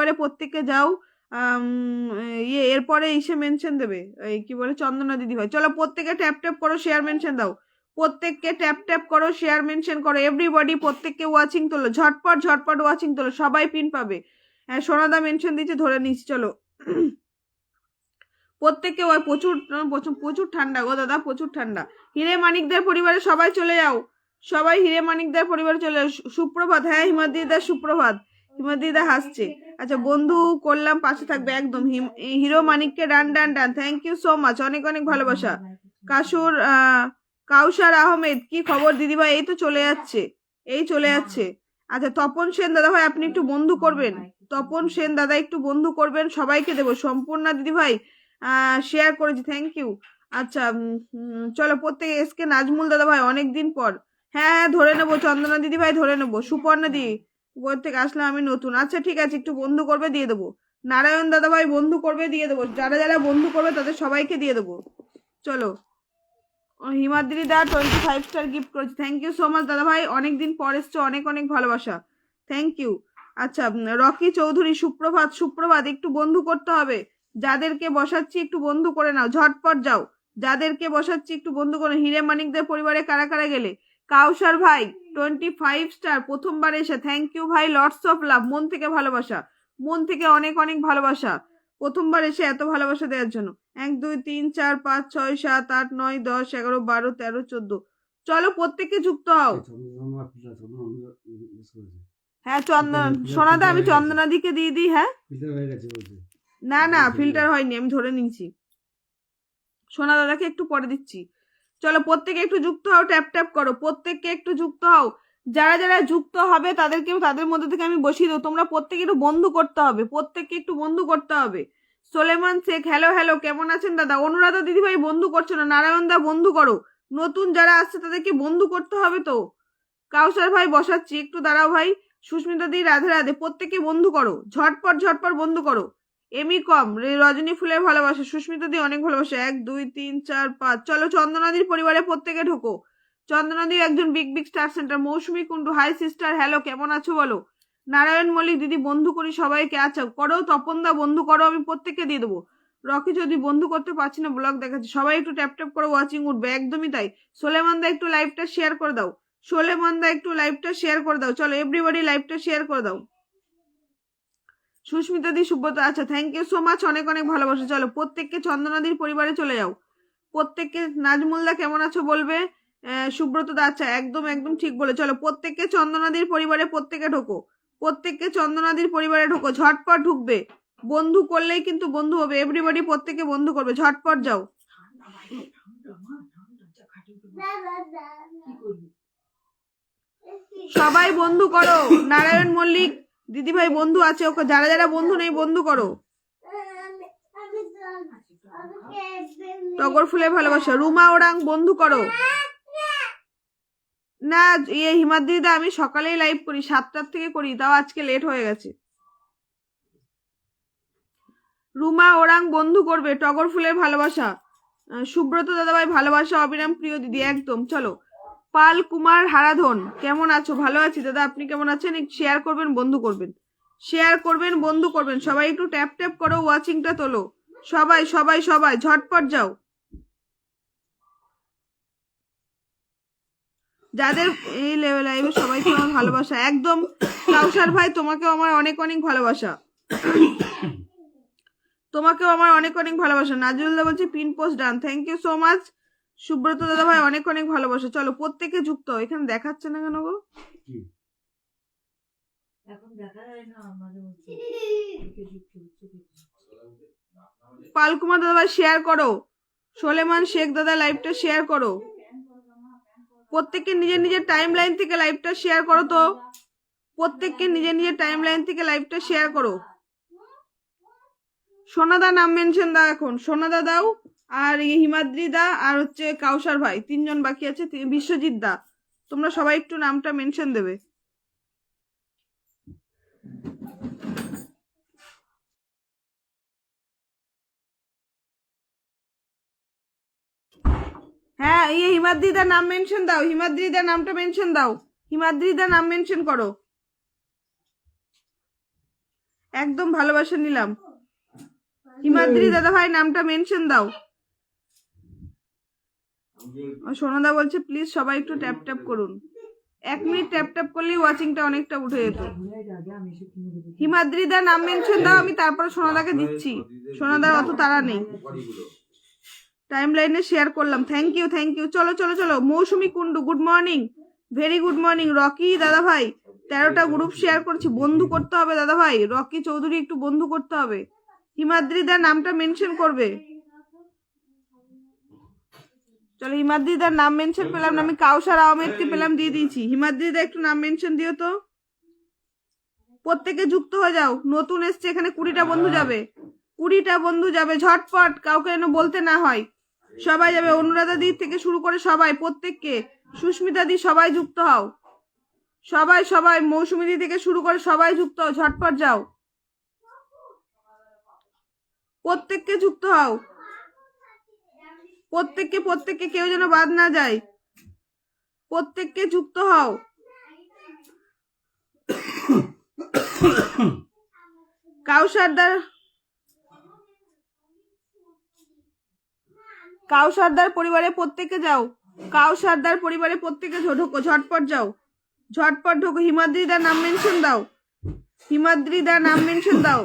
পরিবারে প্রত্যেকে যাও। এরপরে এসে মেনশন দেবে, এই কি বলে চন্দনা দিদি ভাই। চলো প্রত্যেকে ট্যাপ ট্যাপ করো, শেয়ার মেনশন দাও, প্রত্যেককে ট্যাপ ট্যাপ করো, শেয়ার মেনশন করো, এভরিবডি প্রত্যেককে ওয়াচিং তোলো, ঝটপট ঝটপট ওয়াচিং তোলো, সবাই পিন পাবে। হ্যাঁ সোনাদা মেনশন দিচ্ছে, ধরে নিচ্ছি। চলো প্রত্যেককে ওই প্রচুর প্রচুর প্রচুর ঠান্ডা গো দাদা, প্রচুর ঠান্ডা। হিরে মানিকদের পরিবারে সবাই চলে যাও, সবাই হিরে মানিকদের পরিবারে চলে যাও। সুপ্রভাত। হ্যাঁ হিমাদ্রিদা সুপ্রভাত, হিমাদ্রিদা হাসছে। আচ্ছা বন্ধু করলাম, পাশে থাকবে একদম। হিরো মানিককে done done done, thank you so much, অনেক অনেক ভালোবাসা। কাউসার আহমেদ, কি খবর দিদিভাই? এই তো চলে যাচ্ছে, এই চলে যাচ্ছে। আচ্ছা তপন সেন দাদা ভাই আপনি একটু বন্ধু করবেন, তপন সেন দাদা একটু বন্ধু করবেন, সবাইকে দেবো। সম্পূর্ণা দিদি ভাই শেয়ার করেছি, থ্যাংক ইউ। আচ্ছা চলো প্রত্যেকে। এসকে নাজমুল দাদা ভাই অনেকদিন পর, হ্যাঁ হ্যাঁ ধরে নেবো, চন্দনা দিদি ভাই ধরে নেবো। সুপর্ণা দি বই থেকে আসলাম আমি নতুন, আচ্ছা ঠিক আছে একটু বন্ধু করবে, দিয়ে দেবো। নারায়ণ দাদা ভাই বন্ধু করবে, দিয়ে দেবো, যারা যারা বন্ধু করবে তাদের সবাইকে দিয়ে দেবো। চলো হিমাদ্রি দা 25 স্টার গিফট করেছে, থ্যাংক ইউ সো মাচ দাদা ভাই, অনেকদিন পর এসছো, অনেক অনেক ভালোবাসা, থ্যাংক ইউ। আচ্ছা রকি চৌধুরী সুপ্রভাত, সুপ্রভাত, একটু বন্ধু করতে হবে, যাদেরকে বসাচ্ছি একটু বন্ধু করে নাও, ঝটপট যাও, যাদেরকে বসাচ্ছি একটু বন্ধু করে। হিরে মানিকদের পরিবারে কারা কারা গেলে? কাউসার ভাই 25 স্টার, প্রথমবার এসে, থ্যাংক ইউ ভাই, লটস অফ লাভ, মন থেকে ভালোবাসা, মন থেকে অনেক অনেক ভালোবাসা, প্রথমবার এসে এত ভালোবাসা দেওয়ার জন্য। 1 2 3 4 5 6 7 8 9 10 11 12 13 14। চলো প্রত্যেককে যুক্ত হও। হ্যাঁ চন্দন সোনাদা, আমি চন্দনাদিকে দিয়ে দিই। হ্যাঁ না না ফিল্টার হয়নি, আমি ধরে নিচ্ছি, সোনা দাদাকে একটু পরে দিচ্ছি। চলো প্রত্যেকে একটু যুক্ত হও, ট্যাপ ট্যাপ করো, প্রত্যেককে একটু যুক্ত হও, যারা যারা যুক্ত হবে তাদেরকে, তাদের মধ্যে থেকে আমি বসিয়ে দেবো। তোমরা প্রত্যেকে একটু বন্ধু করতে হবে, প্রত্যেককে একটু বন্ধু করতে হবে। সোলেমান শেখ, হ্যালো হ্যালো, কেমন আছেন দাদা? অনুরাধা দিদিভাই বন্ধু করছো না, নারায়ণ দা বন্ধু করো, নতুন যারা আসছে তাদেরকে বন্ধু করতে হবে তো। কাউসার ভাই বসাচ্ছি, একটু দাঁড়াও ভাই। সুস্মিতা দি রাধে রাধে, প্রত্যেকে বন্ধু করো, ঝটপট ঝটপট বন্ধু করো। এমি কম, রজনী ফুলের ভালোবাসা, সুস্মিতা দি অনেক ভালোবাসা, 1 2 3 4 5। চলো চন্দনাদির পরিবারে প্রত্যেকে ঢোকো, চন্দনাদি একজন বিগ বিগ স্টার সেন্টার। মৌসুমী কুন্ডু, হাই সিস্টার, হ্যালো কেমন আছো বলো। নারায়ণ মল্লিক দিদি বন্ধু করি সবাইকে, আচ্ছা করো। তপন দা বন্ধু করো, আমি প্রত্যেককে দিয়ে দেবো। রকি যদি বন্ধু করতে পারছি না, ব্লগ দেখাচ্ছি, সবাই একটু ট্যাপ ট্যাপ করে ওয়াচিং উঠবে, একদমই তাই। সোলেমান দা একটু লাইভটা শেয়ার করে দাও, সোলেমান দা একটু লাইভটা শেয়ার করে দাও, চলো এভরিবডি লাইভটা শেয়ার করে দাও। সুস্মিতা দি সুব্রত, আচ্ছা থ্যাংক ইউ সো মাচ, অনেক অনেক ভালোবাসা। চলো প্রত্যেককে চন্দনাদির পরিবারে চলে যাও, প্রত্যেককে। নাজমুল দা কেমন আছো বলবে, সুব্রত দা আচ্ছা একদম একদম ঠিক বলে। চলো প্রত্যেককে চন্দনাদির পরিবারে প্রত্যেকে ঢোকো, প্রত্যেককে চন্দনাদির পরিবারে ঢোকো, ঝটপট ঢুকবে, বন্ধু করলেই কিন্তু বন্ধু হবে, এভরিবডি প্রত্যেকে বন্ধু করবে, ঝটপট যাও। সবাই বন্ধু করো। নারায়ণ মল্লিক দিদিভাই বন্ধু আছে, ওকে, যারা যারা বন্ধু নেই বন্ধু করো। টগর ফুলের ভালোবাসা, রুমা ওরাং বন্ধু করো না। হিমাদ্রিদা আমি সকালেই লাইভ করি, 7টার থেকে করি, তাও আজকে লেট হয়ে গেছে। রুমা ওরাং বন্ধু করবে, টগর ফুলের ভালোবাসা, সুব্রত দাদাভাই ভালোবাসা, অবিরাম প্রিয় দিদি একদম। চলো পাল কুমার হারাধন, কেমন আছো? ভালো আছি দাদা, আপনি কেমন আছেন? শেয়ার করবেন, বন্ধু করবেন, শেয়ার করবেন, বন্ধু করবেন, সবাই একটু ট্যাপ ট্যাপ করো, ওয়াচিংটা তোলো, সবাই সবাই সবাই ঝটপট যাও। যাদের এই লেভেল লাইভে সবাইকে আমার ভালোবাসা একদম। কাউসার ভাই তোমাকেও আমার অনেক অনেক ভালোবাসা, তোমাকেও আমার অনেক অনেক ভালোবাসা। নাজরুল্লাহ বলছে pin post done, thank you so much. Subrata দাদা ভাই অনেক অনেক ভালোবাসা। চলো প্রত্যেকে যুক্ত, এখানে দেখাচ্ছে না কেন গো? এখন দেখা যায় না আমাদের। পালকুমার দাদা ভাই শেয়ার করো, সোলেমান শেখ দাদা লাইভটা শেয়ার করো, প্রত্যেককে নিজের নিজের টাইম লাইন থেকে লাইভটা শেয়ার করো তো, প্রত্যেককে নিজের নিজের টাইম লাইন থেকে লাইভটা শেয়ার করো। সোনাদা নাম মেনশন দাও, এখন সোনাদা দাও, আর হিমাদ্রি দা, আর হচ্ছে কাউসার ভাই, 3 জন বাকি আছে, বিশ্বজিৎ দা, তোমরা সবাই একটু নামটা মেনশন দেবে। হ্যাঁ হিমাদ্রিদার নাম মেনশন দাও, হিমাদ্রিদার নামটা মেনশন দাও, হিমাদ্রিদার নাম মেনশন করো। একদম ভালোবাসা নিলাম। হিমাদ্রি দাদা ভাই নামটা মেনশন দাও। সোনাদা বলছে প্লিজ সবাই একটু ট্যাপ ট্যাপ করুন। 1 মিনিট ট্যাপ ট্যাপ করলেই ওয়াচিংটা অনেকটা উঠে যেত। হিমাদ্রি দা নাম মেনশন দাও, আমি তারপরে সোনাদাকে দিচ্ছি। সোনাদার অত তাড়া নেই। টাইম লাইনে শেয়ার করলাম। Thank you thank you. চলো চলো চলো। Mousumi Kundu good morning, very good morning. Rocky দাদা ভাই 13টা গ্রুপ শেয়ার করছি, বন্ধু করতে হবে দাদা ভাই। রকি চৌধুরী একটু বন্ধু করতে হবে। হিমাদ্রি দা নামটা মেনশন করবে। চলো হিমাদ্রি দার নাম মেনশন পেলাম না, আমি কাউসার আহমেদকে পেলাম, দিয়ে দিয়েছি। হিমাদ্রি দা একটু নাম মেনশন দিও তো। প্রত্যেকে যুক্ত হয়ে যাও। নতুন এসছে এখানে 20টা বন্ধু যাবে, 20টা বন্ধু যাবে ঝটপট, কাউকে যেন বলতে না হয়। সবাই যাবে, অনুরাধা দি থেকে শুরু করে সবাই, প্রত্যেককে। সুস্মিতা দি সবাই যুক্ত হও, সবাই সবাই। মৌসুমী দি থেকে শুরু করে সবাই যুক্ত হও, ঝটপট যাও। প্রত্যেককে যুক্ত হও, প্রত্যেককে প্রত্যেককে, কেউ যেন বাদ না যায়। প্রত্যেককে যুক্ত হও। কাউসারদার পরিবারে প্রত্যেকে যাও। কাউসারদার পরিবারে প্রত্যেকে ঢোকো, ঝটপট যাও, ঝটপট ঢোকো। হিমাদ্রিদার নাম মেনশন দাও, হিমাদ্রিদার নাম মেনশন দাও।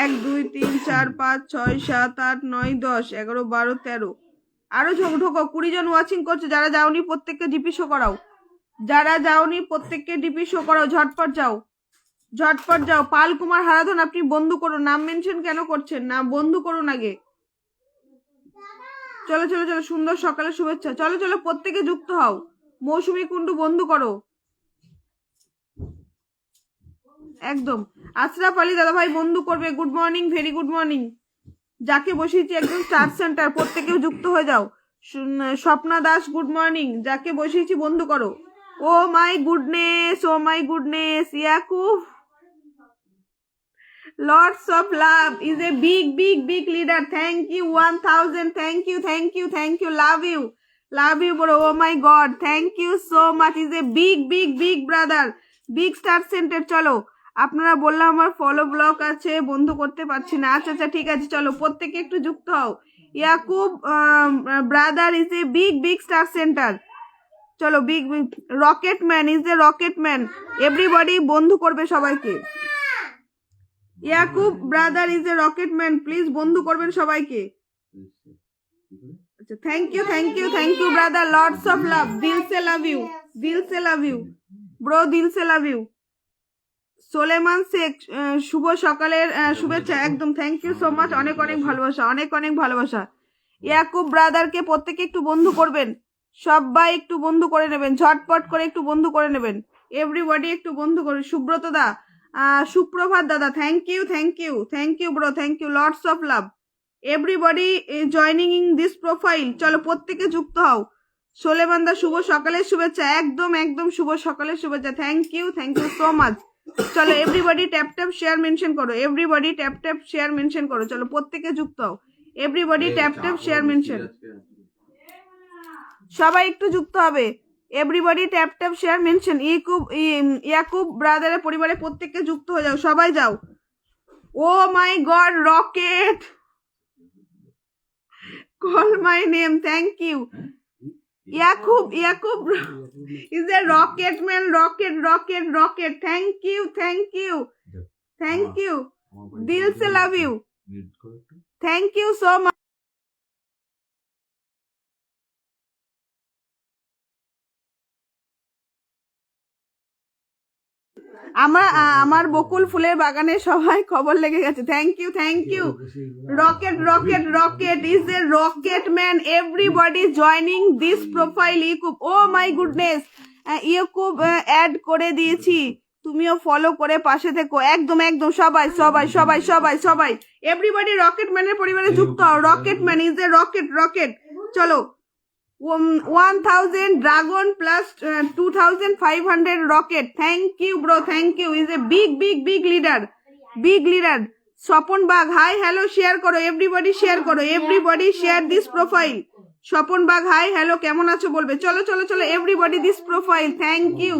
1 2 3 4 5 6 7 8 9 10 11 12 13। আরো ঢোকো। 20 জন ওয়াচিং করছে। যারা যাওনি প্রত্যেককে ডিপি শো করাও, যারা যাওনি প্রত্যেককে ডিপি শো করাও, ঝটপট যাও, ঝটপট যাও। পাল কুমার হারাধন আপনি বন্ধু করুন। নাম মেনশন কেন করছেন না, বন্ধু করুন আগে। চলো চলো চলো। সুন্দর সকালের শুভেচ্ছা। চলো চলো প্রত্যেকে যুক্ত হও। মৌসুমী কুন্ডু বন্ধু করো একদম। আশরাফ আলী দাদা ভাই বন্ধু করবে। Good morning, very good morning. যাকে বসিয়েছি একদম স্টার সেন্টার, প্রত্যেকেও যুক্ত হয়ে যাও। Swapna Das good morning. যাকে বসিয়েছি বন্ধু করো। Oh my goodness, oh my goodness. Yakub lots of love is a big big big leader. Thank you 1000. Thank you thank you thank you. Love you bro. Oh my god, thank you so much. Is a big big big brother, big star center. চলো আপনারা বললাম আমার follow block আছে, বন্ধ করতে পারছি না। আচ্ছা আচ্ছা ঠিক আছে, চলো প্রত্যেকে একটু যুক্ত হও। Yakub brother is a big big star centre. চলো big big rocket man is a rocket man. Everybody বন্ধু করবে সবাইকে। Yakub brother is a rocket man, please বন্ধু করবেন সবাইকে। আচ্ছা thank you thank you thank you brother. Lots of love. দিল সে লাভ ইউ, দিল সে লাভ ইউ ব্রো, দিল সে লাভ ইউ। সোলেমান শেখ শুভ সকালের শুভেচ্ছা। একদম থ্যাংক ইউ সো মাচ। অনেক অনেক ভালোবাসা, অনেক অনেক ভালোবাসা। ইয়াকুব ব্রাদারকে প্রত্যেকে একটু বন্ধু করবেন, সবাই একটু বন্ধু করে নেবেন, ঝটপট করে একটু বন্ধু করে নেবেন। এভরিবডি একটু বন্ধু করবেন। সুব্রত দা, সুপ্রভাত দাদা, thank you thank you thank you bro, thank you. Lots of love. Everybody joining in this profile. চলো প্রত্যেকে যুক্ত হও। সোলেমান দা শুভ সকালের শুভেচ্ছা। একদম একদম শুভ সকালের শুভেচ্ছা। Thank you so much. চলো everybody tap tap share mention করো, everybody tap tap share mention করো। চলো প্রত্যেকে যুক্ত হও। Everybody tap tap share mention. সবাই একটু যুক্ত হবে। Everybody tap tap share mention. Yakub ব্রাদারের পরিবারে প্রত্যেককে যুক্ত হয়ে যাও, সবাই যাও। Oh my God, rocket call my name. Thank you Yakub is a rocket man, rocket. Thank you dil se love you. Thank you so much. আমার বকুল ফুলের বাগানে সবাই খবর লেগে গেছে। Thank you rocket is a rocket man. Everybody joining this profile. Yakub, oh my goodness, Yakub add করে দিয়েছি, তুমিও ফলো করে পাশে থেকো। একদম একদম সবাই সবাই সবাই সবাই সবাই এভরিবডি রকেট ম্যানের পরিবারে যুক্ত হও। Rocket man is a rocket. চলো 1000 dragon plus 2500 rocket. Thank you bro, thank you. Is a big leader. Swapan Bag, hi hello share করো, এভরিবডি শেয়ার করো, everybody share this profile. Swapan Bag hi hello কেমন আছো বলবে। চলো চলো চলো everybody this profile. Thank you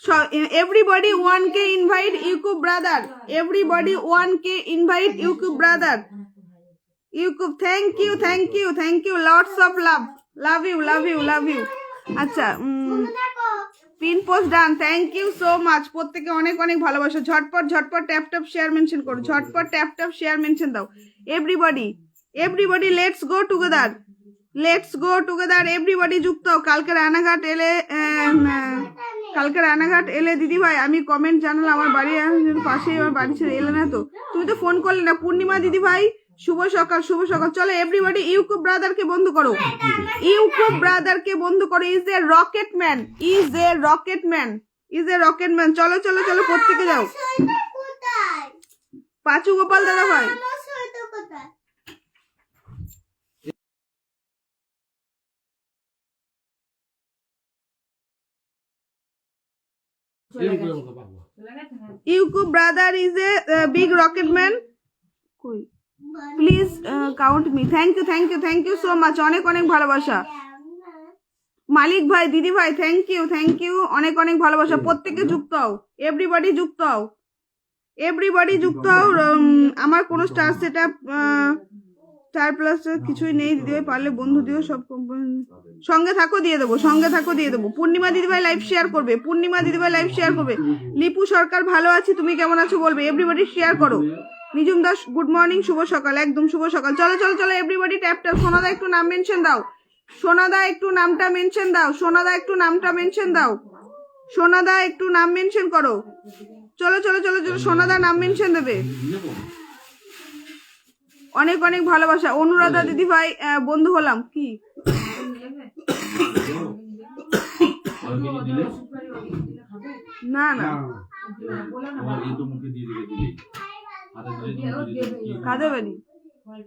So everybody 1K invite Yukub brother. Everybody 1K invite Yukub brother. Yukub, thank you. Lots of love. Love you. আচ্ছা pin post done, thank you so much. প্রত্যেকে অনেক অনেক ভালোবাসা। ঝটপট tap tap share mention করো, ঝটপট tap tap share mention দাও। Everybody let's go together everybody যুক্ত হও। কালকে রানাঘাট এলে দিদি ভাই আমি কমেন্ট জানালাম, আমার বাড়ি পাশে, আমার বাড়ি ছেড়ে এলে না তো, তুমি তো ফোন করলে না। পূর্ণিমা দিদি ভাই শুভ সকাল। চলো এভরিবডি ইউকুব ব্রাদারকে বন্ধু করো, ইজ এ রকেট ম্যান। চলো প্রত্যেকে যাও। পাঁচু গোপাল দাদা ভাই Yakub brother is a big rocket man. Please count me. Thank you so much. অনেক অনেক ভালোবাসা। মালিক ভাই দিদি ভাই থ্যাংক ইউ অনেক অনেক ভালোবাসা। প্রত্যেকে যুক্ত হও, এভরিবডি যুক্ত হও। আমার কোনো স্টার সেটআপ স্টার প্লাস কিছুই নেই দিদি ভাই, পারলে বন্ধু দিও। সব সঙ্গে থাকো দিয়ে দেবো। পূর্ণিমা দিদি ভাই লাইভ শেয়ার করবে, লিপু সরকার ভালো আছি, তুমি কেমন আছো বলবে। এভরিবডি শেয়ার করো। নিজুম দাস গুড মর্নিং, শুভ সকাল, একদম শুভ সকাল। চলো এভরিবডি ট্যাপ ট্যাপ। সোনাদা একটু নাম মেনশন দাও, সোনাদা একটু নামটা মেনশন করো। চলো সোনাদা নাম মেনশন দেবে। অনেক অনেক ভালোবাসা। অনুরাধা দিদি ভাই বন্ধু হলাম। কি না কাদের বাড়ি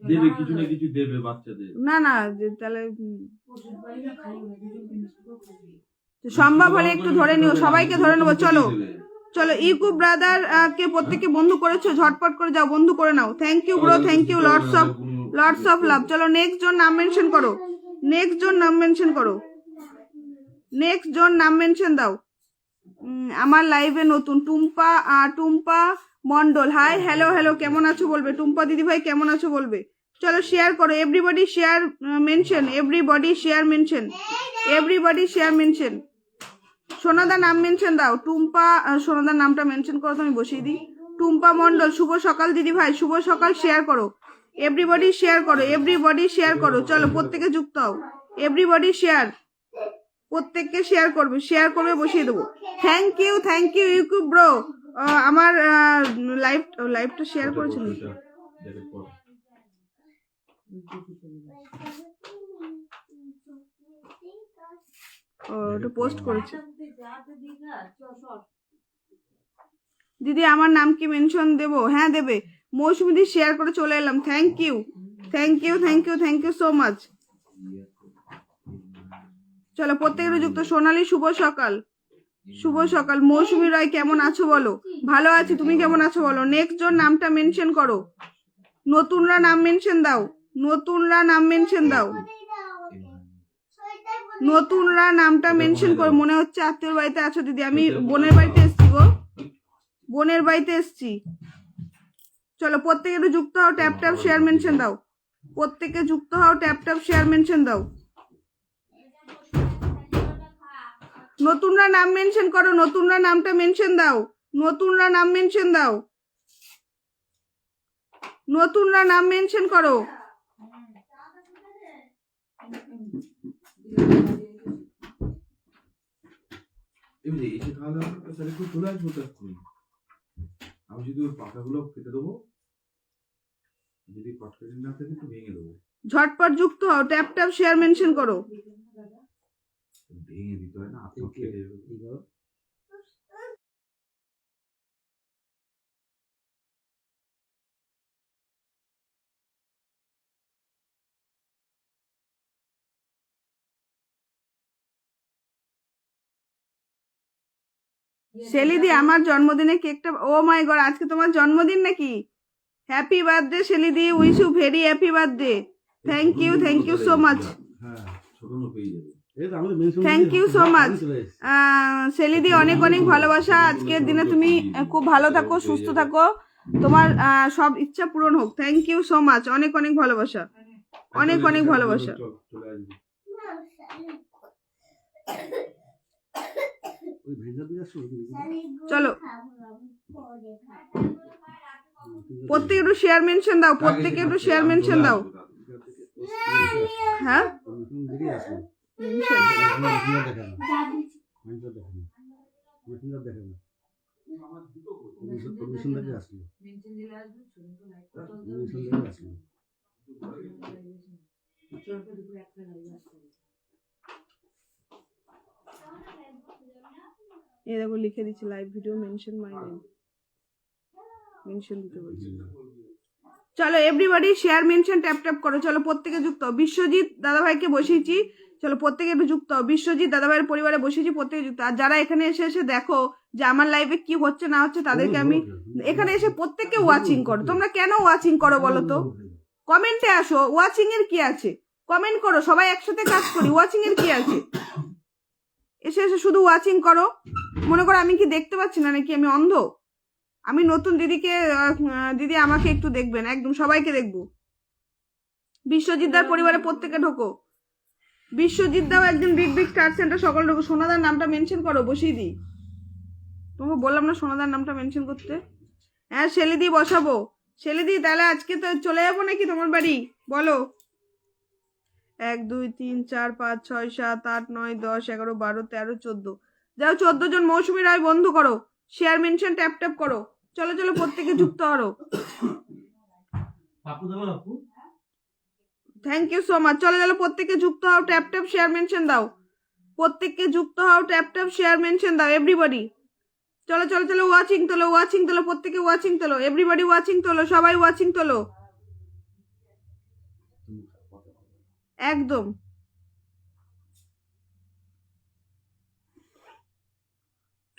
দেবে, কিছু না কিছু দেবে বাচ্চাদের। না তাহলে সম্ভব হলে একটু ধরে নিও, সবাইকে ধরে নেবো। চলো ইউকুব ব্রাদার কে প্রত্যেকে বন্ধু করেছো, ঝটপট করে যাও, বন্ধু করে নাও। Thank you bro, thank you, lots of love. চলো নেক্সট জন নাম মেনশন করো, দাও। আমার লাইভে নতুন টুম্পা মন্ডল, হাই হ্যালো কেমন আছো বলবে। টুম্পা দিদি ভাই কেমন আছো বলবে। চলো শেয়ার করো, এভরিবডি শেয়ার মেনশন। সোনাদা নাম মেনশন দাও। সোনাদার নামটা মেনশন করো, তো আমি বসিয়ে দিই। টুম্পা মন্ডল শুভ সকাল দিদি ভাই, শুভ সকাল। শেয়ার করো, এভরিবডি শেয়ার করো। চলো প্রত্যেকে যুক্ত হও, এভরিবডি প্রত্যেককে শেয়ার করবে, বসিয়ে দেবো। Thank you Yakub bro. আমার লাইভটা শেয়ার করেছিল, ওটা পোস্ট করেছে। দিদি আমার নাম কি মেনশন দেবো? হ্যাঁ দেবে। মৌসুমী দি শেয়ার করে চলে এলাম। Thank you so much. চলো প্রত্যেকের যুক্ত। সোনালী শুভ সকাল। মৌসুমী রায় কেমন আছো বলো। ভালো আছি, তুমি কেমন আছো বলো। নেক্সট জন নামটা মেনশন করো, নতুনরা নাম মেনশন দাও। নতুনরা নামটা মেনশন করো। মনে হচ্ছে আত্মীয় বাড়িতে আছো দিদি। আমি বোনের বাড়িতে এসছি। চলো প্রত্যেকে একটু যুক্ত হও, ট্যাপ ট্যাপ শেয়ার মেনশন দাও। নতুনরা নাম মেনশন করো, নতুনরা নামটা মেনশন দাও। নতুনরা নাম মেনশন করো। আমি যদি ওর পাতাগুলো কেটে দেবো, যদি পাতা না থাকে তো ভেঙে দেবো। ঝটপট যুক্ত হও, ট্যাপ ট্যাপ শেয়ার মেনশন করো। ভেঙে দিতে হয় না, আপনি কেটে দেবো। শেলিদি আমার জন্মদিনে কেকটা, ও মাই গড আজকে তোমার জন্মদিন নাকি? হ্যাপি বার্থডে শেলিদি, wish you very happy birthday. Thank you so much. হ্যাঁ ছোট নো পেয়ে যাবে। থ্যাংক ইউ সো মাচ সেলিদি, অনেক অনেক ভালোবাসা। আজকের দিনে তুমি খুব ভালো থাকো, সুস্থ থাকো, তোমার সব ইচ্ছা পূরণ হোক। থ্যাংক ইউ সো মাচ, অনেক অনেক ভালোবাসা, অনেক অনেক ভালোবাসা। চলে আসবি। চলো প্রত্যেকে একটু শেয়ার মেনশন দাও, প্রত্যেকে একটু শেয়ার মেনশন দাও। হ্যাঁ এই দেখো লিখে দিচ্ছি live video mention my name, mention দিতে বলছি। চলো everybody share mention tap tap করো। চলো প্রত্যেকে যুক্ত হও। বিশ্বজিৎ দাদাভাইকে বসিয়েছি, চলো প্রত্যেকে একটু যুক্ত হও। বিশ্বজিৎ দাদাভাইয়ের পরিবারে বসিয়েছি, প্রত্যেকে যুক্ত। আর যারা এখানে এসে এসে দেখো যে আমার লাইভে কি হচ্ছে না হচ্ছে, তাদেরকে আমি এখানে এসে প্রত্যেককে ওয়াচিং করো। তোমরা কেন ওয়াচিং করো বলো তো? কমেন্টে আসো, ওয়াচিং এর কি আছে? কমেন্ট করো, সবাই একসাথে কাজ করি, ওয়াচিং এর কি আছে? এসে এসে শুধু ওয়াচিং করো। মনে করো আমি কি দেখতে পাচ্ছি না নাকি? আমি অন্ধ? আমি নতুন দিদিকে, দিদি আমাকে একটু দেখবেন, একদম সবাইকে দেখবো। বিশ্বজিৎদার পরিবারে প্রত্যেকে ঢোকো। বিশ্বজিৎ দাও একজন বিগ বিগ স্টার সেন্টার, সকল ঢোকো। সোনাদার নামটা মেনশন করো, বসিয়ে দিই। তোমাকে বললাম না সোনাদার নামটা মেনশন করতে? হ্যাঁ শেলিদি বসাবো। শেলিদি তাহলে আজকে তো চলে যাবো নাকি তোমার বাড়ি? বলো। 1 2 3 4 5 6 7 8 9 10 11 12 13 14। যাও 14 জন মৌসুমী রায় বন্ধু করো, শেয়ার মেনশন ট্যাপ ট্যাপ করো। চলো চলো প্রত্যেকে যুক্ত হও। Thank you so much. চলো চলো প্রত্যেকে যুক্ত হও, ট্যাপ ট্যাপ শেয়ার মেনশন দাও। প্রত্যেককে যুক্ত হও, ট্যাপ ট্যাপ শেয়ার মেনশন দাও এভরিবডি। চলো চলো চলো ওয়াচিং তোলো, ওয়াচিং তোলো, প্রত্যেকে ওয়াচিং তোলো, এভরিবডি ওয়াচিং তোলো, সবাই ওয়াচিং তোলো একদম।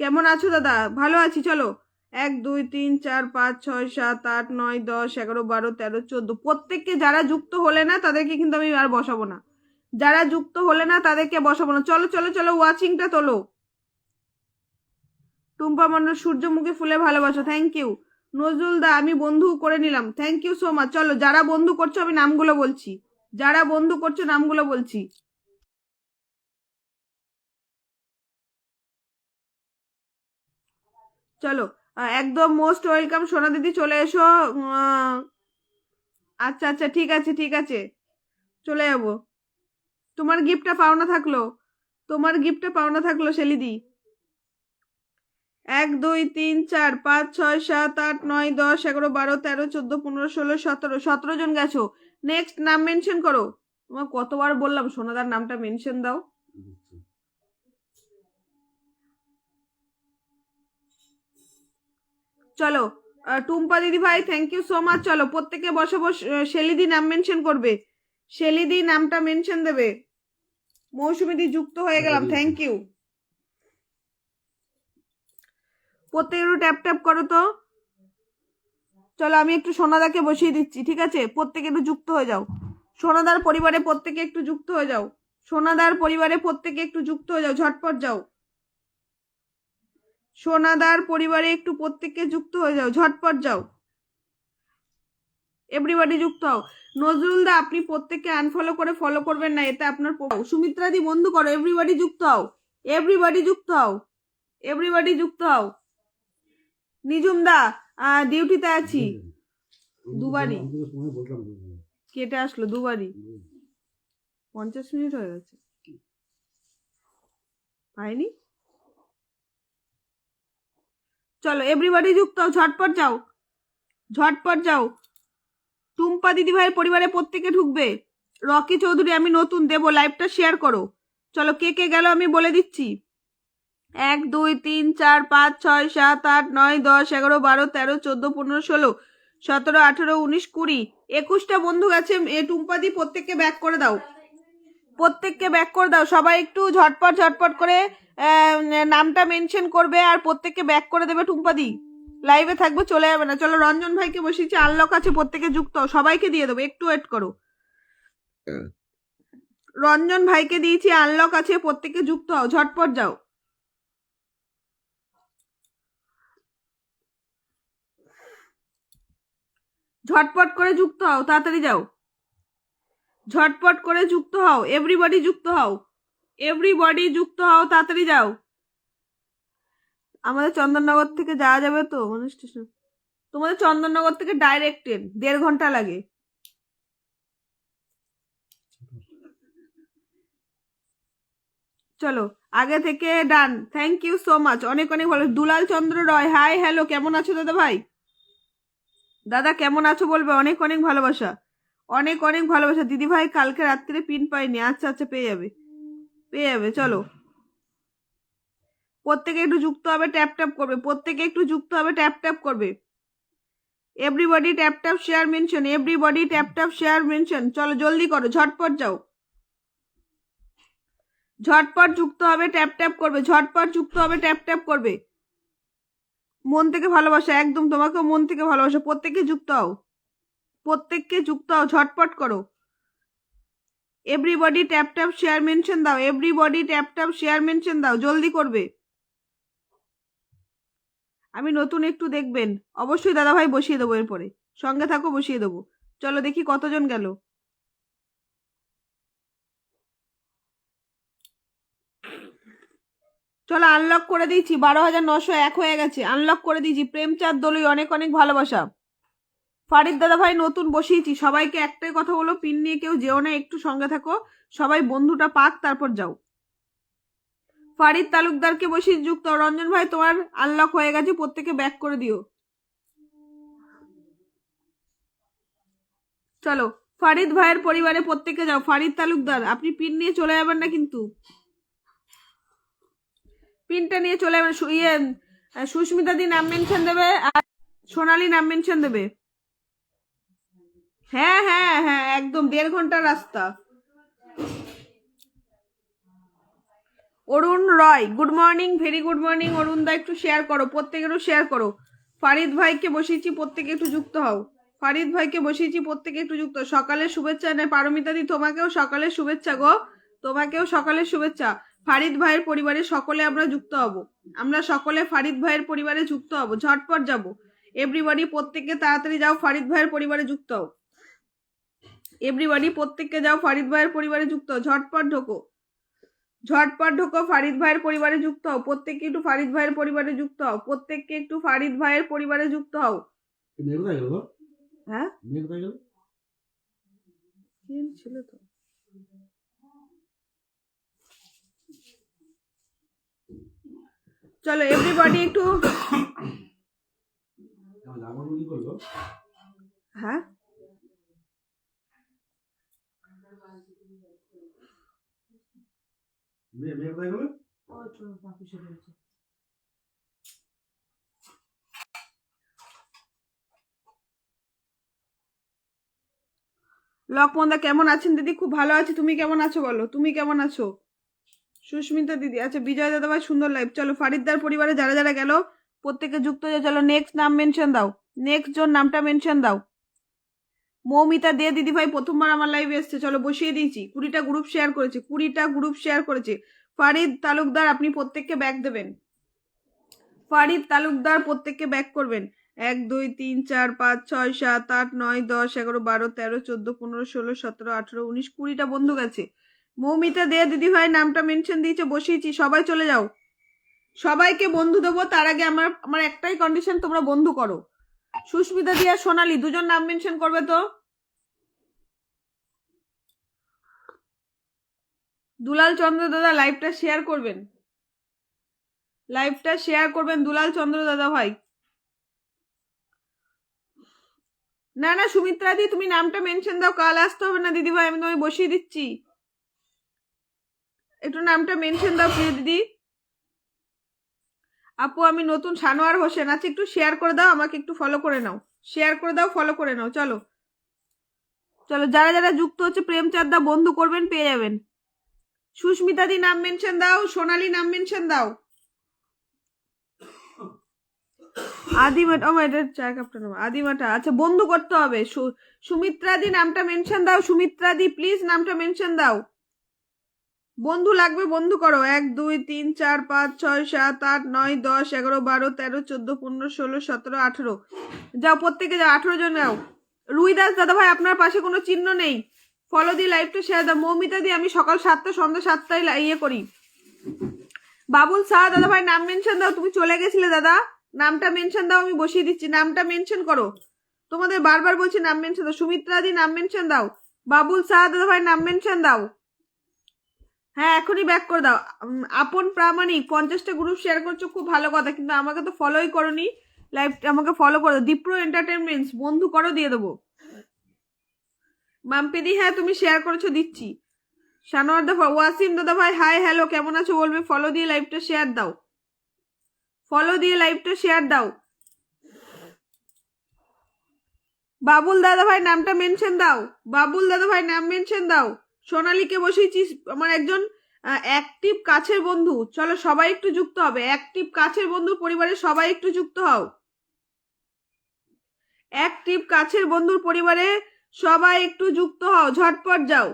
কেমন আছো দাদা? ভালো আছি। চলো 1 2 3 4 5 6 7 8 9 10 11 12 13 14। প্রত্যেককে যারা যুক্ত হলে না তাদেরকে কিন্তু আমি আর বসাবো না, যারা যুক্ত হলে না তাদেরকে বসাবো না। চলো চলো চলো ওয়াচিংটা তোলো। টুম্পা মন্ডল সূর্যমুখী ফুলে ভালোবাসা, থ্যাংক ইউ। নজরুল দা আমি বন্ধু করে নিলাম, থ্যাংক ইউ সো মাচ। চলো যারা বন্ধু করছো আমি নামগুলো বলছি, যারা বন্ধু করছো নামগুলো বলছি। চলো একদম মোস্ট ওয়েলকাম সোনা দিদি, চলে এসো। আচ্ছা আচ্ছা ঠিক আছে ঠিক আছে, চলে যাবো। তোমার গিফটটা পাওনা থাকলো, তোমার গিফটটা পাওনা থাকলো শেলিদি। 1 2 3 4 5 6 7 8 9 10 11 12 13 14 15 16 17 17 জন গেছো। নেক্সট নাম মেনশন করো। তোমার কতবার বললাম সোনাদার নামটা মেনশন দাও। চলো টুম্পা দিদি ভাই থ্যাংক ইউ সো মাচ। চলো প্রত্যেকে বসে শেলিদি নাম মেনশন করবে, শেলিদি নামটা মেনশন দেবে। মৌসুমী দি যুক্ত হয়ে গেলাম, থ্যাংক ইউ। প্রত্যেকে একটু ট্যাপ ট্যাপ করো তো। চলো আমি একটু সোনাদাকে বসিয়ে দিচ্ছি, ঠিক আছে? প্রত্যেকে একটু যুক্ত হয়ে যাও। সোনাদার পরিবারে প্রত্যেকে একটু যুক্ত হয়ে যাও, সোনাদার পরিবারে প্রত্যেকে একটু যুক্ত হয়ে যাও, ঝটপট যাও। সোনাদার পরিবারে একটু প্রত্যেককে যুক্ত হয়ে যাও, ঝটপট যাও। এভরিবডি যুক্ত হও। নজরুল দা আপনি প্রত্যেককে আনফলো করে ফলো করবেন না, এতে আপনার। সুমিত্রা দি বন্ধু করো, এভরিবডি যুক্ত হও, এভরিবডি যুক্ত হও, এভরিবডি যুক্ত হও। নিজুম দা ডিউটিতে আছি। দুবারই কেটে আসলো, দুবারই 50 মিনিট হয়ে গেছে, পাইনি। চলো এভরিবডি যুক্ত হও, ঝটপট যাও, ঝটপট যাও। টুম্পা দিদি ভাইয়ের পরিবারে প্রত্যেকে ঢুকবে। রকি চৌধুরী আমি নতুন, দেবো লাইভটা শেয়ার করো। চলো কে কে গেল আমি বলে দিচ্ছি। 1 2 3 4 5 6 7 8 9 10 11 12 13 14 15 16 17 18 19 20 21টা বন্ধু গেছে। টুম্পা দি প্রত্যেককে ব্যাক করে দাও, প্রত্যেককে ব্যাক করে দাও। সবাই একটু ঝটপট ঝটপট করে নামটা মেনশন করবে আর প্রত্যেককে ব্যাক করে দেবে। টুম্পা দি লাইভে থাকবে, চলে যাবে না। চলো রঞ্জন ভাইকে বসিয়েছি, আনলক আছে, প্রত্যেকে যুক্ত, সবাইকে দিয়ে দেবো, একটু ওয়েট করো। রঞ্জন ভাইকে দিয়েছি, আনলক আছে, প্রত্যেকে যুক্ত হও, ঝটপট যাও। ঝটপট করে যুক্ত হও, তাড়াতাড়ি যাও, ঝটপট করে যুক্ত হও, এভরিবডি যুক্ত হও, এভরিবডি যুক্ত হও, তাড়াতাড়ি যাও। আমাদের চন্দননগর থেকে যাওয়া যাবে তো মানে স্টেশন? তোমাদের চন্দননগর থেকে ডাইরেক্ট ট্রেন, 1.5 ঘন্টা লাগে। চলো আগে থেকে ডান, থ্যাংক ইউ সো মাচ, অনেক অনেক ভালো। দুলাল চন্দ্র রয়, হাই হ্যালো, কেমন আছো দাদা ভাই? দাদা কেমন আছো বলবে, অনেক অনেক ভালোবাসা, অনেক অনেক ভালোবাসা। দিদি ভাই কালকে রাত্রে পিন পাইনি, আচ্ছা আচ্ছা পেয়ে যাবে, পেয়ে যাবে। চলো প্রত্যেকে একটু যুক্ত হবে, ট্যাপ ট্যাপ করবে, প্রত্যেকে একটু যুক্ত হবে, ট্যাপ ট্যাপ করবে। Everybody tap tap share mention, everybody tap tap share mention. চলো জলদি করো, ঝটপট যাও, ঝটপট যুক্ত হবে, ট্যাপ ট্যাপ করবে, ঝটপট যুক্ত হবে, ট্যাপ ট্যাপ করবে। মন থেকে ভালোবাসা, একদম তোমাকে মন থেকে ভালোবাসা। প্রত্যেকে যুক্ত হও, প্রত্যেককে যুক্ত হও, ঝটপট করো। Everybody tap tap share mention দাও, everybody tap tap share mention দাও, জলদি করবে। আমি নতুন একটু দেখবেন, অবশ্যই দাদা ভাই বসিয়ে দেবো, এরপরে সঙ্গে থাকো, বসিয়ে দেবো। চলো দেখি কতজন গেল। চলো আনলক করে দিয়েছি, 12,901 হয়ে গেছে, আনলক করে দিয়েছি। প্রেমচাঁদ দলুই, অনেক অনেক ভালোবাসা। ফারিদ দাদা ভাই নতুন বসিয়েছি, সবাইকে একটাই কথা বলো, পিন নিয়ে কেউ যেও না, একটু সঙ্গে থাকো, সবাই বন্ধুটা পাক তারপর যাও। ফারিদ তালুকদারকে বসিয়ে যুক্ত। রঞ্জন ভাই তোমার আনলক হয়ে গেছে, প্রত্যেকে ব্যাক করে দিও। চলো ফারিদ ভাইয়ের পরিবারে প্রত্যেকে যাও। ফারিদ তালুকদার আপনি পিন নিয়ে চলে যাবেন না কিন্তু, পিনটা নিয়ে চলে যাবেন। সুস্মিতা দি নাম মেনশন দেবে, আর সোনালি নাম মেনশন দেবে। হ্যাঁ হ্যাঁ হ্যাঁ, একদম 1.5 ঘন্টার রাস্তা। Arun Roy, good morning, very good morning. Arun দা একটু শেয়ার করো, প্রত্যেকে একটু শেয়ার করো। ফারিদ ভাইকে বসিয়েছি, প্রত্যেকে একটু যুক্ত হও। ফারিদ ভাইকে বসিয়েছি, প্রত্যেকে একটু যুক্ত। সকালের শুভেচ্ছা নেই পারমিতা দি, তোমাকেও সকালের শুভেচ্ছা গো, তোমাকেও সকালের শুভেচ্ছা। ফারিদ ভাইয়ের পরিবারে সকলে আমরা যুক্ত হব, আমরা সকলে ফারিদ ভাইয়ের পরিবারে যুক্ত হব, ঝটপট যাব। এভরিবডি প্রত্যেককে তাড়াতাড়ি যাও, ফারিদ ভাইয়ের পরিবারে যুক্ত হও। এভরিবডি প্রত্যেককে যাও, ফারিদ ভাইয়ের পরিবারে যুক্ত হও, ঝটপট ঢোকো, ঝটপট ঢোকো, ফারিদ ভাইয়ের পরিবারে যুক্ত হও। প্রত্যেককে একটু ফারিদ ভাইয়ের পরিবারে যুক্ত হও, প্রত্যেককে একটু ফারিদ ভাইয়ের পরিবারে যুক্ত হও। হ্যাঁ ছিল তো। চলো এভরিবডি একটু, হ্যাঁ লকমন্দা কেমন আছেন দিদি? খুব ভালো আছি, তুমি কেমন আছো বলো, তুমি কেমন আছো? সুস্মিতা দিদি, আচ্ছা বিজয় দাদা ভাই সুন্দর লাইভ। চলো ফারিদদার পরিবারে যারা যারা গেল প্রত্যেকে যুক্ত হয়ে, চলো নেক্সট নাম মেনশন দাও, নেক্সট জন নামটা মেনশন দাও। মৌমিতা দে দিদি ভাই প্রথমবার আমার লাইভে এসছে, চলো বসিয়ে দিয়েছি। 20টা গ্রুপ শেয়ার করেছে, 20টা গ্রুপ শেয়ার করেছে। ফারিদ তালুকদার আপনি প্রত্যেককে ব্যাক দেবেন, ফারিদ তালুকদার প্রত্যেককে ব্যাক করবেন। 1 2 3 4 5 6 7 8 9 10 11 12 13 14 15 16 17 18 19 20টা বন্ধু গেছে। মৌমিতা দে দিদি ভাই নামটা মেনশন দিয়েছে, বসিয়েছি, সবাই চলে যাও। সবাইকে বন্ধু দেবো, তার আগে আমার একটাই কন্ডিশন, তোমরা বন্ধু করো। সুস্মিতা দি আর সোনালি দুজন নাম মেনশন করবে তো। দুলাল চন্দ্র দাদা লাইভটা শেয়ার করবেন, লাইভটা শেয়ার করবেন দুলাল চন্দ্র দাদা ভাই। না না সুমিত্রা দি তুমি নামটা মেনশন দাও, কাল আসতে হবে না দিদি ভাই, আমি তোমায় বসিয়ে দিচ্ছি। একটু নামটা মেনশন দাও প্রিয় দিদি। আপু আমি নতুন, সানোয়ার হোসেন, আচ্ছা একটু শেয়ার করে দাও, আমাকে একটু ফলো করে নাও, শেয়ার করে দাও, ফলো করে নাও। চলো চলো যারা যারা যুক্ত হচ্ছে প্রেমচাঁদ দা বন্ধু করবেন, পেয়ে যাবেন। সুস্মিতা দি নাম মেনশন দাও, সোনালি নাম মেনশন দাও। আদিমাটা, ও এটা চায় কাপটা নাও, আদিমাটা, আচ্ছা বন্ধু করতে হবে। সুমিত্রা দি নামটা মেনশন দাও, সুমিত্রা দি প্লিজ নামটা মেনশন দাও। বন্ধু লাগবে বন্ধু করো। 1 2 3 4 5 6 7 8 9 10 11 12 13 14 15 16 17 18 যাও প্রত্যেকে যাও, 18 জন যাও। রুই দাস দাদা ভাই আপনার পাশে কোনো চিহ্ন নেই, ফলো দিয়ে লাইভটা শেয়ার দাও। মৌমিতা দিয়ে আমি সকাল 7টা সন্ধ্যা 7টায় ইয়ে করি। বাবুল শাহ দাদা ভাই নাম মেনশন দাও, তুমি চলে গেছিলে দাদা, নামটা মেনশন দাও, আমি বসিয়ে দিচ্ছি, নামটা মেনশন করো, তোমাদের বারবার বলছি নাম মেনশন দাও। সুমিত্রা দি নাম মেনশন দাও, বাবুল শাহ দাদা ভাই নাম মেনশন দাও। হ্যাঁ এখনই ব্যাক করে দাও। আপন প্রামাণিক 50টা গ্রুপ শেয়ার করছো, খুব ভালো কথা, কিন্তু আমাকে তো ফলোই করোনি, লাইভ আমাকে ফলো করে দাও। দীপ্র এন্টারটেনমেন্টস বন্ধু করো, দিয়ে দেবো। মাম্পিদি হ্যাঁ তুমি শেয়ার করেছো, দিচ্ছি। সানোয়ার দা ওয়াসিম দাদা ভাই হাই হ্যালো কেমন আছো বলবে, ফলো দিয়ে লাইভটা শেয়ার দাও, ফলো দিয়ে লাইভটা শেয়ার দাও। বাবুল দাদা ভাই নামটা মেনশন দাও, বাবুল দাদা ভাই নাম মেনশন দাও। সোনালীকে বসিয়েছি, আমার একজন অ্যাক্টিভ কাছের বন্ধু, চলো সবাই একটু যুক্ত হবে। অ্যাক্টিভ কাছের বন্ধুর পরিবারে সবাই একটু যুক্ত হও, অ্যাক্টিভ কাছের বন্ধুর পরিবারে সবাই একটু যুক্ত হও, ঝটপট যাও,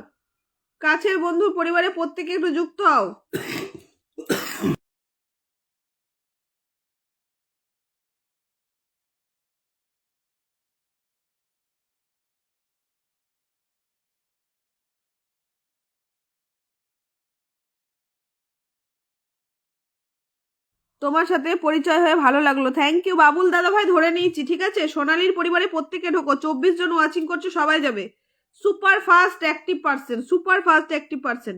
কাছের বন্ধুর পরিবারে প্রত্যেকে একটু যুক্ত হও। তোমার সাথে পরিচয় হয়ে ভালো লাগলো, থ্যাংক ইউ বাবুল দাদা ভাই, ধরে নিয়েছি ঠিক আছে। সোনালীর পরিবারে প্রত্যেকে ঢোকো, 24 জন ওয়াচিং করছো, সবাই যাবে। Super fast active person, super fast active person.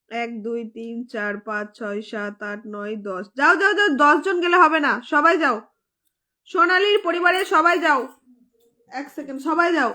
1 2 3 4 5 6 7 8 9 10 যাও যাও যাও, 10 জন গেলে হবে না, সবাই যাও। সোনালীর পরিবারে সবাই যাও, 1 সেকেন্ড, সবাই যাও।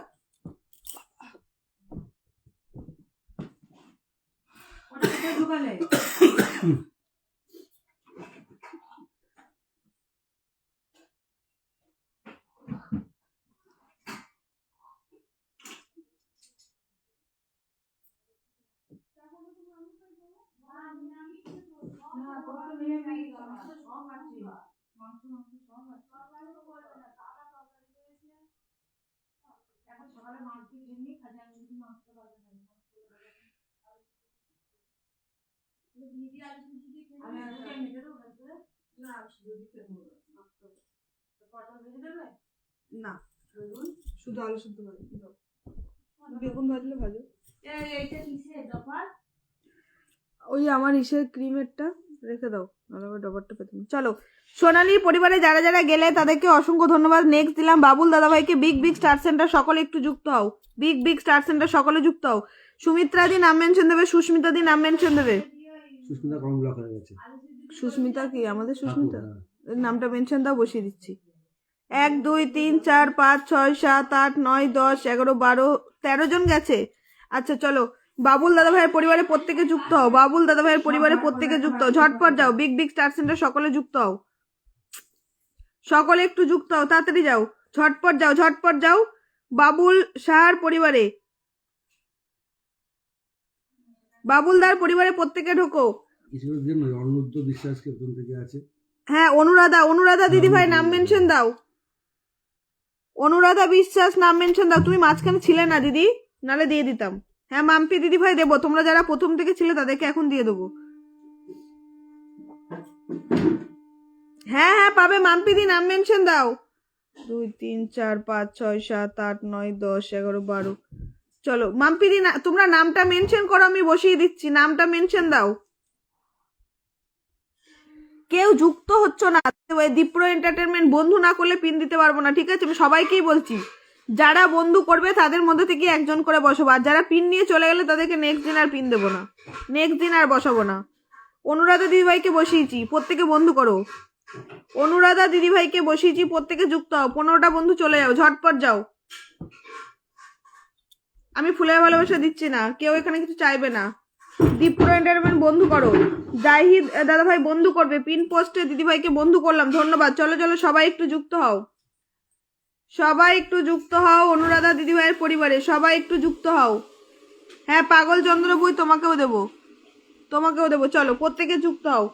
না শুধু আলু শুদ্ধ বেগুন ভাজলে ভাজো। ওই আমার ইসের ক্রিমেরটা রেখে দাও, নাহলে ডবারটা পেতে। চলো সোনালীর পরিবারে যারা যারা গেলে তাদেরকে অসংখ্য ধন্যবাদ। নেক্সট দিলাম বাবুল দাদা ভাইকে, বিগ বিগ স্টার সেন্টার সকলে একটু যুক্ত হও, বিগ বিগ স্টার সেন্টার সকলে যুক্ত হও। সুমিত্রা দি নাম মেনশন দেবে, সুস্মিতা দি নাম মেনশন দেবে। সুস্মিতা কম ব্লক হয়ে গেছে। সুস্মিতা কি আমাদের সুস্মিতা, নামটা মেনশন দাও, বসিয়ে দিচ্ছি। 1 2 3 4 5 6 7 8 9 10 11 12 13 জন গেছে। আচ্ছা চলো বাবুল দাদা ভাইয়ের পরিবারে প্রত্যেকে যুক্ত হও, বাবুল দাদা ভাইয়ের পরিবারে প্রত্যেকে যুক্ত হও, ঝটপট যাও। বিগ বিগ স্টার সেন্টার সকলে যুক্ত হও, সকলে একটু যুক্ত হও, তাড়াতাড়ি যাও, ঝটপট যাও, ঝটপট যাও। বাবুল শাহর পরিবারে, বাবুলদার পরিবারে প্রত্যেকে ঢোকো। কিছুর জন্য অন্যুদ্ধ বিশ্বাসকে প্রথম থেকে আছে। হ্যাঁ অনুরাধা, অনুরাধা দিদি ভাই নাম মেনশন দাও, অনুরাধা বিশ্বাস নাম মেনশন দাও। তুমি মাঝখানে ছিলে না দিদি, নালে দিয়ে দিতাম। হ্যাঁ মাম্পি দিদি ভাই দেবো, তোমরা যারা প্রথম থেকে ছিলে তাদেরকে এখন দিয়ে দেবো। হ্যাঁ হ্যাঁ পাবে, মাম্পি দি নাম মেনশন দাও। 2 3 4 5 6 7 8 9 10 11 12 চলো মাম্পি দি তোমরা নামটা মেনশন করো, আমি বসিয়ে দিচ্ছি, নামটা মেনশন দাও। কেউ যুক্ত হচ্ছ না, দীপ্র এন্টারটেনমেন্ট বন্ধু না করলে পিন দিতে পারবো না, ঠিক আছে? আমি সবাইকেই বলছি, যারা বন্ধু করবে তাদের মধ্যে থেকে একজন করে বসাবো, আর যারা পিন নিয়ে চলে গেলে তাদেরকে নেক্সট দিন আর পিন দেবো না, নেক্সট দিন আর বসাবো না। অনুরাধা দিদিভাইকে বসিয়েছি, প্রত্যেকে বন্ধু করো। অনুরাধা দিদিভাইকে বসিয়েছি, প্রত্যেকে যুক্ত হও। 15টা বন্ধু চলে যাও, ঝটপট যাও। আমি ফুলের ভালোবাসা দিচ্ছি না, কেউ এখানে কিছু চাইবে না। দীপ্র এন্টারটেনমেন্ট বন্ধু করো, জাহিদ দাদা ভাই বন্ধু করবে, পিন পোস্টে দিদিভাইকে বন্ধু করলাম, ধন্যবাদ। চলো চলো সবাই একটু যুক্ত হও, সবাই একটু যুক্ত হও। অনুরাধা দিদিভাইয়ের পরিবারে সবাই একটু যুক্ত হও। হ্যাঁ পাগল চন্দ্র বই তোমাকেও দেবো, তোমাকেও দেবো, চলো প্রত্যেকে যুক্ত হও।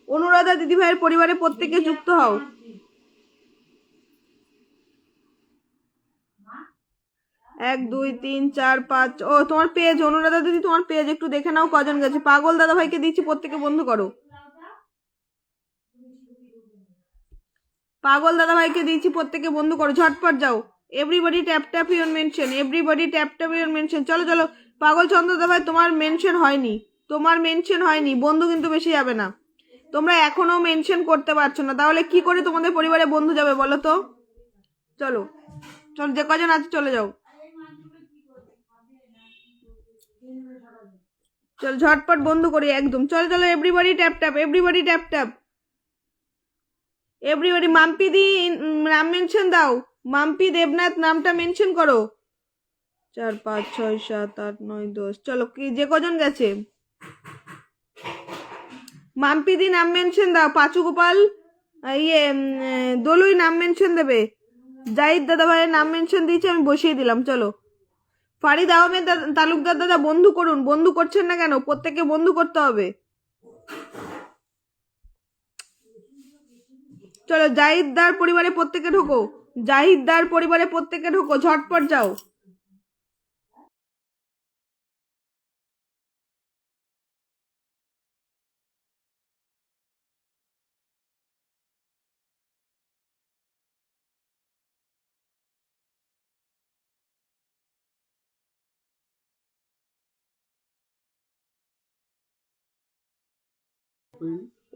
অনুরাধা দিদিভাইয়ের পরিবারে প্রত্যেকে যুক্ত হও। 1 2 3 4 5। ও তোমার পেজ, অনুরাধা দিদি তোমার পেজ একটু দেখে নাও কজন গেছে। পাগল দাদা ভাইকে দিচ্ছি, প্রত্যেকে বন্ধু করো। পাগল দাদা ভাইকে দিচ্ছি, প্রত্যেকে বন্ধু করো, ঝটপট যাও। Everybody tap tap your mention, everybody tap tap your mention. চলো চলো, পাগল চন্দ্র দাদা ভাই তোমার মেনশন হয়নি, তোমার মেনশন হয়নি, বন্ধু কিন্তু বেশি যাবে না। তোমরা এখনো মেনশন করতে পারছো না, তাহলে কি করে তোমাদের পরিবারে বন্ধু যাবে বলো তো? চলো চলো, যে কজন আছে চলে যাও। চল ঝটপট বন্ধু করি একদম। চলো চলো, everybody tap tap, everybody tap tap, everybody. Mampi দি নাম মেনশন দাও, মাম্পি দেবনাথ নামটা মেনশন করো। 4 5 6 7 8 9 10। চলো, কি যে কজন গেছে মাম্পি দি নাম মেনশন দাও। পাঁচু গোপাল দলুই নাম মেনশন দেবে। জাহিদ দাদা ভাইয়ের নাম মেনশন দিয়েছে, আমি বসিয়ে দিলাম। চলো, ফারিদ আহমেদ তালুকদার দাদা বন্ধু করুন। বন্ধু করছেন না কেন? প্রত্যেককে বন্ধু করতে হবে। চলো, জাহিদদার পরিবারে প্রত্যেকে ঢোকো, জাহিদদার পরিবারে প্রত্যেকে ঢোকো, ঝটপট যাও।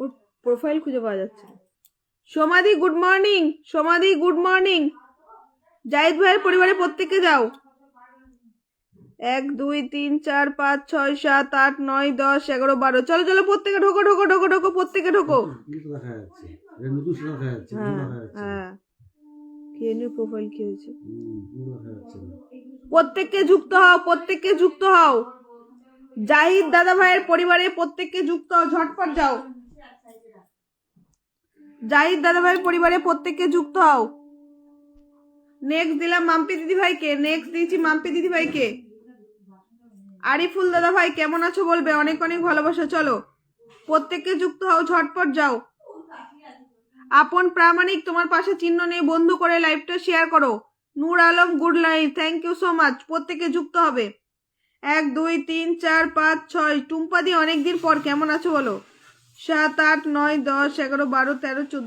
ওর প্রোফাইল খুঁজে পাওয়া যাচ্ছে না। সমাধি গুড মর্নিং, সমাধি গুড মর্নিং। জাহিদ ভাইয়ের পরিবারে প্রত্যেকে যাও। 1 2 3 4 5 6 7 8 9 10 11 12। চলো চলো, প্রত্যেকে ঢোকো ঢোকো ঢোকো ঢোকো, প্রত্যেকে ঢোকো। হ্যাঁ, প্রোফাইল কি হয়েছে? প্রত্যেককে যুক্ত হও, প্রত্যেককে যুক্ত হও। জাহিদ দাদা ভাইয়ের পরিবারে প্রত্যেককে যুক্ত হও, ঝটপট যাও। জাহিদ দাদা ভাইয়ের পরিবারে প্রত্যেককে যুক্ত হও। নেক্সট দিলাম মাম্পি দিদি ভাইকে, নেক্সট দিয়েছি মাম্পি দিদি ভাইকে। আরিফুল দাদা ভাই কেমন আছো বলবে, অনেক অনেক ভালোবাসা। চলো, প্রত্যেককে যুক্ত হও, ঝটপট যাও। আপন প্রামাণিক তোমার পাশে চিহ্ন নেই, বন্ধু করে লাইভটা শেয়ার করো। Nur Alam good live, thank you so much. প্রত্যেকে যুক্ত হবে। 1 2 3 4 5 6। টুম্পা দি অনেকদিন পর, কেমন আছো বলো। 7 8 9 10 11 12 13 14।